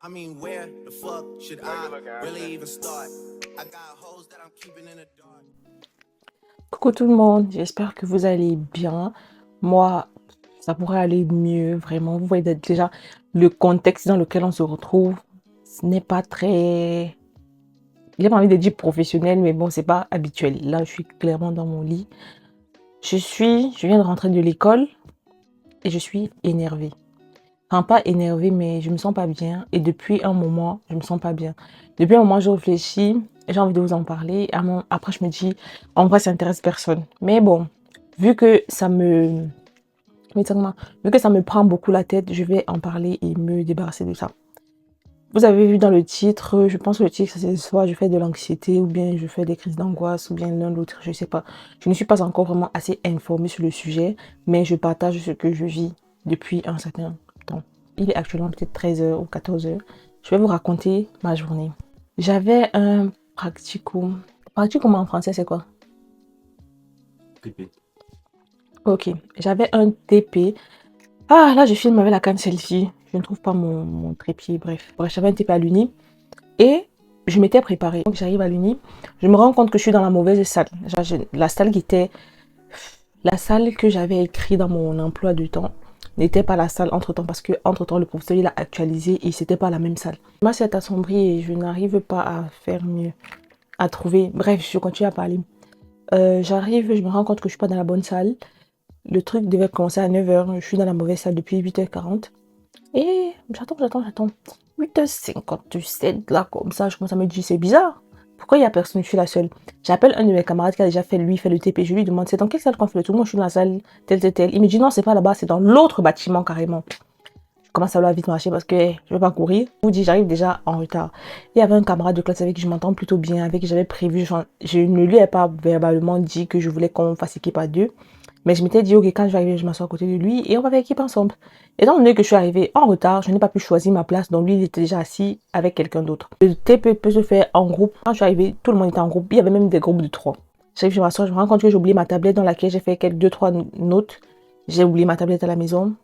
I mean, where the fuck should I really even start? I got hoes that I'm keeping in the dark. Coucou tout le monde, j'espère que vous allez bien. Moi, ça pourrait aller mieux, vraiment. Vous voyez déjà le contexte dans lequel on se retrouve. Ce n'est pas très... J'ai pas envie de dire professionnel, mais bon, c'est pas habituel. Là, je suis clairement dans mon lit. Je viens de rentrer de l'école et je suis énervée. Enfin, pas énervée, mais je me sens pas bien. Et depuis un moment, je me sens pas bien. Depuis un moment, je réfléchis, j'ai envie de vous en parler. Après, je me dis, en vrai, ça intéresse personne. Mais bon, vu que ça me... vu que ça me prend beaucoup la tête, je vais en parler et me débarrasser de ça. Vous avez vu dans le titre, je pense que le titre, c'est soit je fais de l'anxiété, ou bien je fais des crises d'angoisse, ou bien l'un l'autre, je sais pas. Je ne suis pas encore vraiment assez informée sur le sujet, mais je partage ce que je vis depuis un certain temps. Il est actuellement peut-être 13h ou 14h. Je vais vous raconter ma journée. J'avais un practicum. Practicum en français, c'est quoi? TP. Ok, j'avais un TP. Ah, là, je filme avec la canne selfie. Je ne trouve pas mon trépied, bref. Bref, j'avais un TP à l'uni et je m'étais préparée. Donc, j'arrive à l'uni. Je me rends compte que je suis dans la mauvaise salle. La salle qui était... La salle que j'avais écrit dans mon emploi du temps n'était pas la salle entre-temps parce que entre-temps, le professeur, il a actualisé et c'était pas la même salle. Moi, c'est assombri et je n'arrive pas à faire mieux, à trouver. Bref, je continue à parler. J'arrive, je me rends compte que je suis pas dans la bonne salle. Le truc devait commencer à 9h. Je suis dans la mauvaise salle depuis 8h40. Et j'attends. 8h57, là, comme ça, je commence à me dire, c'est bizarre. Pourquoi il n'y a personne? Je suis la seule. J'appelle un de mes camarades qui a déjà fait le TP. Je lui demande, c'est dans quelle salle qu'on fait le tour? Moi, je suis dans la salle telle. Il me dit, non, c'est pas là-bas, c'est dans l'autre bâtiment carrément. Je commence à vouloir vite marcher parce que je ne vais pas courir. Je vous dis, j'arrive déjà en retard. Il y avait un camarade de classe avec qui je m'entends plutôt bien, avec qui j'avais prévu. Je ne lui ai pas verbalement dit que je voulais qu'on fasse équipe à deux. Mais je m'étais dit, ok, quand je vais arriver, je m'assois à côté de lui et on va faire équipe ensemble. Étant donné que je suis arrivée en retard, je n'ai pas pu choisir ma place, donc lui, il était déjà assis avec quelqu'un d'autre. Le TP peut se faire en groupe. Quand je suis arrivée, tout le monde était en groupe. Il y avait même des groupes de 3. J'arrive, je m'assois, je me rends compte que j'ai oublié ma tablette dans laquelle j'ai fait quelques 2-3 notes. J'ai oublié ma tablette à la maison.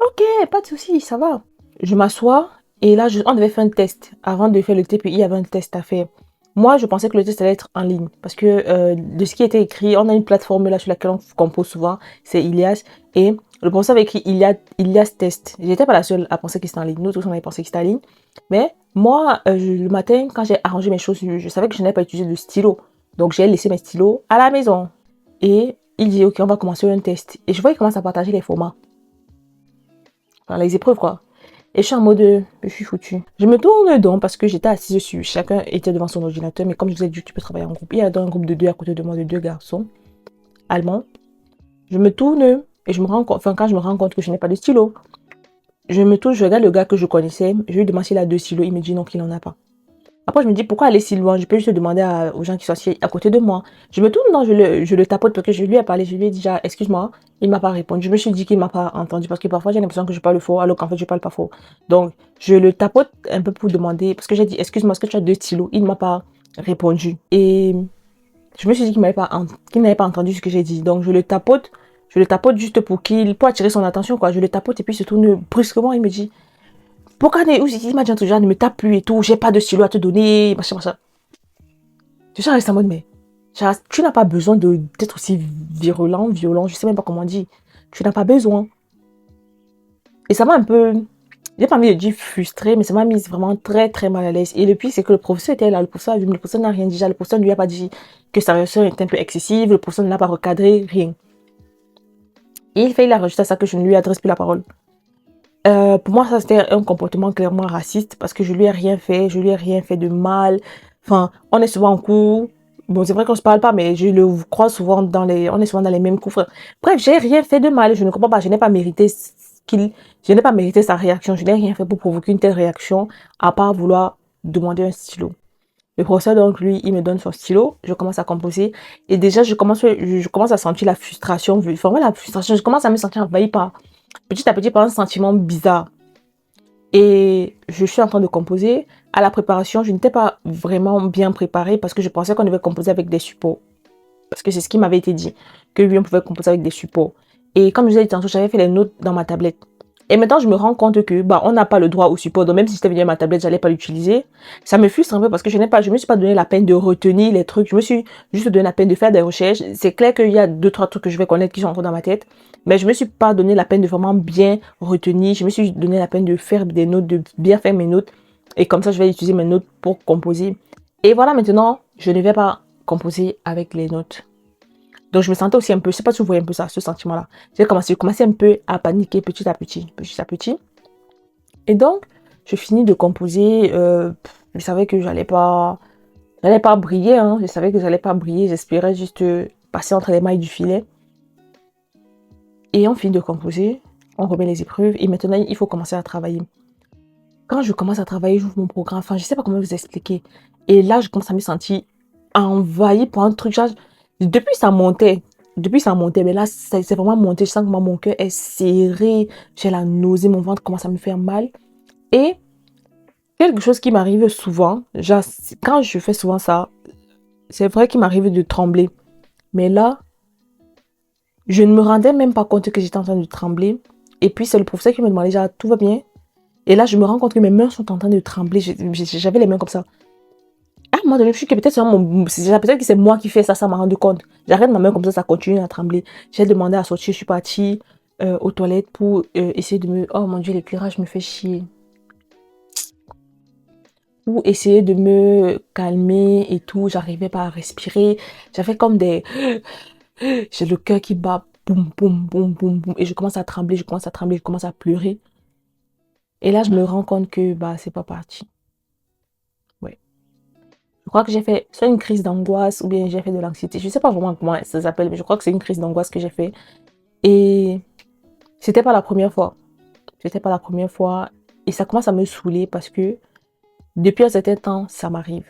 Ok, pas de souci, ça va. Je m'assois et là, on devait faire un test. Avant de faire le TP, il y avait un test à faire. Moi, je pensais que le test allait être en ligne parce que de ce qui était écrit, on a une plateforme là sur laquelle on compose souvent, c'est Ilias. Et le professeur avait écrit Ilias Test. J'étais pas la seule à penser que c'était en ligne. Nous tous, on avait pensé que c'était en ligne. Mais moi, le matin, quand j'ai arrangé mes choses, je savais que je n'avais pas utilisé de stylo. Donc, j'ai laissé mes stylos à la maison. Et il dit, ok, on va commencer un test. Et je vois qu'il commence à partager les formats. Enfin, les épreuves, quoi. Et je suis en mode, je suis foutue. Je me tourne donc parce que j'étais assise dessus. Chacun était devant son ordinateur. Mais comme je vous ai dit, tu peux travailler en groupe. Il y a un groupe de 2 à côté de moi, de 2 garçons allemands. Je me tourne et je me rends compte, enfin, quand je me rends compte que je n'ai pas de stylo, je me tourne, je regarde le gars que je connaissais. Je lui demande s'il a 2 stylos. Il me dit non, qu'il n'en a pas. Après, je me dis, pourquoi aller si loin? Je peux juste demander aux gens qui sont assis à côté de moi. Je me tourne, non, je le tapote parce que je lui ai parlé. Je lui ai dit, déjà, excuse-moi, il ne m'a pas répondu. Je me suis dit qu'il ne m'a pas entendu parce que parfois, j'ai l'impression que je parle faux alors qu'en fait, je ne parle pas faux. Donc, je le tapote un peu pour demander parce que j'ai dit, excuse-moi, est-ce que tu as 2 stylos? Il ne m'a pas répondu. Et je me suis dit qu'il n'avait pas entendu ce que j'ai dit. Donc, je le tapote juste pour attirer son attention, quoi. Je le tapote et puis il se tourne brusquement. Il me dit, pourquoi il m'a dit un truc genre, ne me tape plus et tout, j'ai pas de stylo à te donner, machin. Je suis restée en mode, mais genre, tu n'as pas besoin d'être aussi violent, je sais même pas comment on dit. Tu n'as pas besoin. Et ça m'a un peu, j'ai pas envie de dire frustrée, mais ça m'a mise vraiment très très mal à l'aise. Et le pire, c'est que le professeur était là, le professeur n'a rien dit, le professeur ne lui a pas dit que sa réaction était un peu excessive, le professeur ne l'a pas recadré, rien. Et il a rajouté à ça que je ne lui adresse plus la parole. Pour moi, ça c'était un comportement clairement raciste parce que je lui ai rien fait de mal. Enfin, on est souvent en cours. Bon, c'est vrai qu'on se parle pas, mais je le crois souvent on est souvent dans les mêmes cours. Bref, j'ai rien fait de mal. Je ne comprends pas. Je n'ai pas mérité sa réaction. Je n'ai rien fait pour provoquer une telle réaction à part vouloir demander un stylo. Le professeur, donc, lui, il me donne son stylo. Je commence à composer. Et déjà, je commence à sentir la frustration. Vraiment, la frustration. Je commence à me sentir envahie petit à petit par un sentiment bizarre. Et je suis en train de composer. À la préparation, je n'étais pas vraiment bien préparée parce que je pensais qu'on devait composer avec des supports. Parce que c'est ce qui m'avait été dit, que oui, on pouvait composer avec des supports. Et comme je vous ai dit tantôt, j'avais fait les notes dans ma tablette. Et maintenant, je me rends compte que, bah, on n'a pas le droit au support. Donc, même si c'était venu à ma tablette, j'allais pas l'utiliser. Ça me frustre un peu parce que je me suis pas donné la peine de retenir les trucs. Je me suis juste donné la peine de faire des recherches. C'est clair qu'il y a 2, 3 trucs que je vais connaître qui sont entrés dans ma tête. Mais je me suis pas donné la peine de vraiment bien retenir. Je me suis donné la peine de faire des notes, de bien faire mes notes. Et comme ça, je vais utiliser mes notes pour composer. Et voilà, maintenant, je ne vais pas composer avec les notes. Donc, je me sentais aussi un peu, je sais pas si vous voyez un peu ça, ce sentiment-là. J'ai commencé un peu à paniquer petit à petit, petit à petit. Et donc, je finis de composer. Je savais que j'allais pas briller, hein. Je savais que j'allais pas briller. J'espérais juste passer entre les mailles du filet. Et on finit de composer. On remet les épreuves. Et maintenant, il faut commencer à travailler. Quand je commence à travailler, j'ouvre mon programme. Enfin, je sais pas comment vous expliquer. Et là, je commence à me sentir envahie par un truc. Depuis, ça montait. Mais là, c'est vraiment monté. Je sens que mon cœur est serré. J'ai la nausée. Mon ventre commence à me faire mal. Et quelque chose qui m'arrive souvent, genre, quand je fais souvent ça, c'est vrai qu'il m'arrive de trembler. Mais là, je ne me rendais même pas compte que j'étais en train de trembler. Et puis, c'est le professeur qui me demandait, genre, tout va bien? Et là, je me rends compte que mes mains sont en train de trembler. J'avais les mains comme ça. À un moment donné, je suis que peut-être que c'est moi qui fais ça, ça m'a rendu compte. J'arrête ma main comme ça continue à trembler. J'ai demandé à sortir, je suis partie aux toilettes pour essayer de me... Oh mon Dieu, l'éclairage me fait chier. Pour essayer de me calmer et tout, j'arrivais pas à respirer. J'avais comme des... J'ai le cœur qui bat, boum, boum, boum, boum, boum. Et je commence à trembler, je commence à pleurer. Et là, je me rends compte que bah c'est pas parti. Ouais. Je crois que j'ai fait soit une crise d'angoisse ou bien j'ai fait de l'anxiété. Je sais pas vraiment comment ça s'appelle, mais je crois que c'est une crise d'angoisse que j'ai fait. Et c'était pas la première fois. C'était pas la première fois. Et ça commence à me saouler parce que depuis un certain temps, ça m'arrive.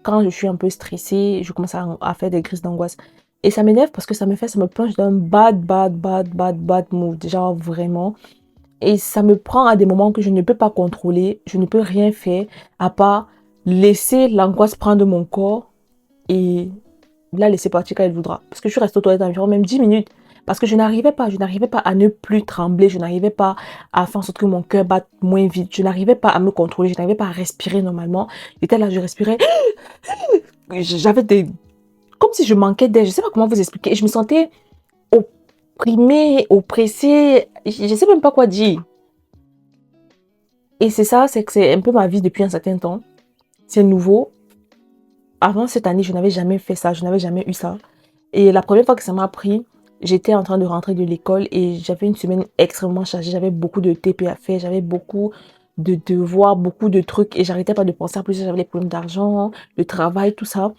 Quand je suis un peu stressée, je commence à faire des crises d'angoisse. Et ça m'énerve parce que ça me plonge dans un bad mood. Genre vraiment. Et ça me prend à des moments que je ne peux pas contrôler. Je ne peux rien faire à part laisser l'angoisse prendre mon corps et la laisser partir quand elle voudra. Parce que je suis restée aux toilettes environ même 10 minutes. Parce que je n'arrivais pas à ne plus trembler. Je n'arrivais pas à faire en sorte que mon cœur batte moins vite. Je n'arrivais pas à me contrôler. Je n'arrivais pas à respirer normalement. J'étais là, je respirais. J'avais des... Comme si je manquais d'air. Je ne sais pas comment vous expliquer. Je me sentais opprimée, oppressée. Je ne sais même pas quoi dire. Et c'est ça, c'est que c'est un peu ma vie depuis un certain temps. C'est nouveau. Avant cette année, je n'avais jamais fait ça. Je n'avais jamais eu ça. Et la première fois que ça m'a pris, j'étais en train de rentrer de l'école et j'avais une semaine extrêmement chargée. J'avais beaucoup de TP à faire, j'avais beaucoup de devoirs, beaucoup de trucs et j'arrêtais pas de penser à plus. J'avais les problèmes d'argent, le travail, tout ça.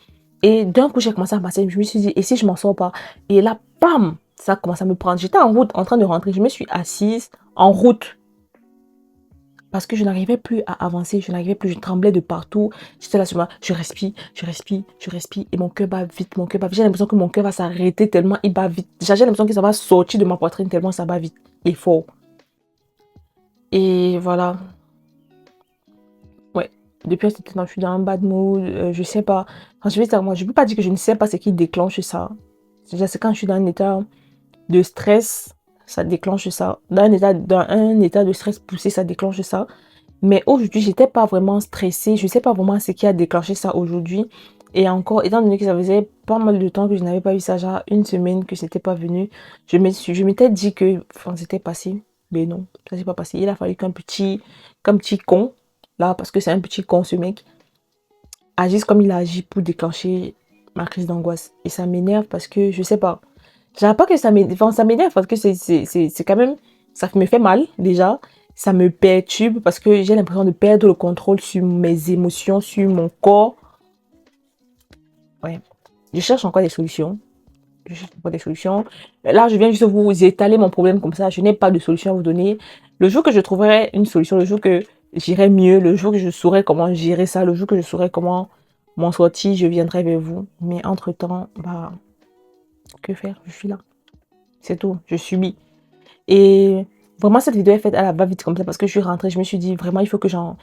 Et d'un coup, j'ai commencé à passer. Je me suis dit, et si je m'en sors pas? Et là, bam, ça a commencé à me prendre. J'étais en route, en train de rentrer. Je me suis assise en route. Parce que je n'arrivais plus à avancer, je n'arrivais plus, je tremblais de partout. J'étais là sur moi, je respire. Et mon cœur bat vite, J'ai l'impression que mon cœur va s'arrêter tellement il bat vite. J'ai l'impression que ça va sortir de ma poitrine tellement ça bat vite et fort. Et voilà. Ouais. Depuis ce temps, je suis dans un bad mood. Je sais pas. Enfin, je vais dire, moi, je peux pas dire que je ne sais pas ce qui déclenche ça. C'est quand je suis dans un état de stress, ça déclenche ça. Dans un état de stress poussé, ça déclenche ça. Mais aujourd'hui, j'étais pas vraiment stressée. Je sais pas vraiment ce qui a déclenché ça aujourd'hui. Et encore, étant donné que ça faisait pas mal de temps que je n'avais pas eu ça, genre une semaine que c'était pas venu, je m'étais dit que c'était passé. Mais non, ça s'est pas passé. Il a fallu qu'un petit con, là, parce que c'est un petit con ce mec, agisse comme il a agi pour déclencher ma crise d'angoisse. Et ça m'énerve parce que je sais pas. J'arrive pas que ça m'énerve. Enfin, ça m'énerve parce que c'est quand même, ça me fait mal déjà. Ça me perturbe parce que j'ai l'impression de perdre le contrôle sur mes émotions, sur mon corps. Ouais. Je cherche encore des solutions. Là, je viens juste vous étaler mon problème comme ça. Je n'ai pas de solution à vous donner. Le jour que je trouverai une solution, le jour que j'irai mieux, le jour que je saurai comment gérer ça, le jour que je saurai comment m'en sortir, je viendrai vers vous. Mais entre-temps, bah, que faire? Je suis là. C'est tout. Je subis. Et vraiment, cette vidéo est faite à la va-vite comme ça parce que je suis rentrée. Je me suis dit, vraiment, il faut que j'en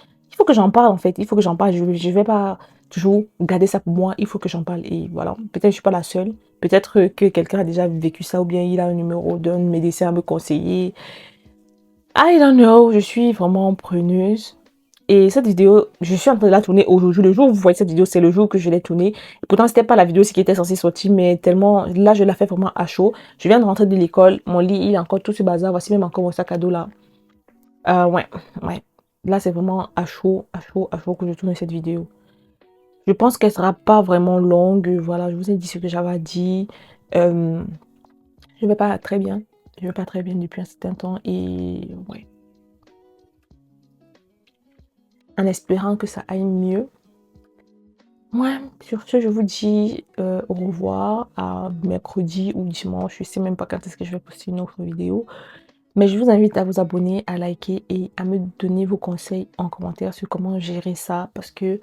parle en fait. Il faut que j'en parle. Je vais pas toujours garder ça pour moi. Il faut que j'en parle. Et voilà. Peut-être que je suis pas la seule. Peut-être que quelqu'un a déjà vécu ça ou bien il a un numéro d'un médecin à me conseiller. I don't know, je suis vraiment preneuse. Et cette vidéo, je suis en train de la tourner aujourd'hui. Le jour où vous voyez cette vidéo, c'est le jour que je l'ai tournée. Et pourtant, c'était pas la vidéo qui était censée sortir, mais tellement, là, je la fais vraiment à chaud. Je viens de rentrer de l'école. Mon lit, il a encore tout ce bazar. Voici même encore mon sac à dos là. Ouais, ouais. Là, c'est vraiment à chaud, à chaud, à chaud que je tourne cette vidéo. Je pense qu'elle sera pas vraiment longue. Voilà, je vous ai dit ce que j'avais dit. Euh, je vais pas très bien. Je vais pas très bien depuis un certain temps. Et ouais. En espérant que ça aille mieux. Ouais, sur ce, je vous dis au revoir à mercredi ou dimanche. Je sais même pas quand est-ce que je vais poster une autre vidéo. Mais je vous invite à vous abonner, à liker et à me donner vos conseils en commentaire sur comment gérer ça. Parce que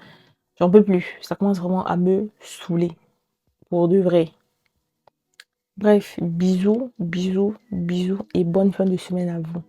j'en peux plus. Ça commence vraiment à me saouler. Pour de vrai. Bref, bisous, bisous, bisous et bonne fin de semaine à vous.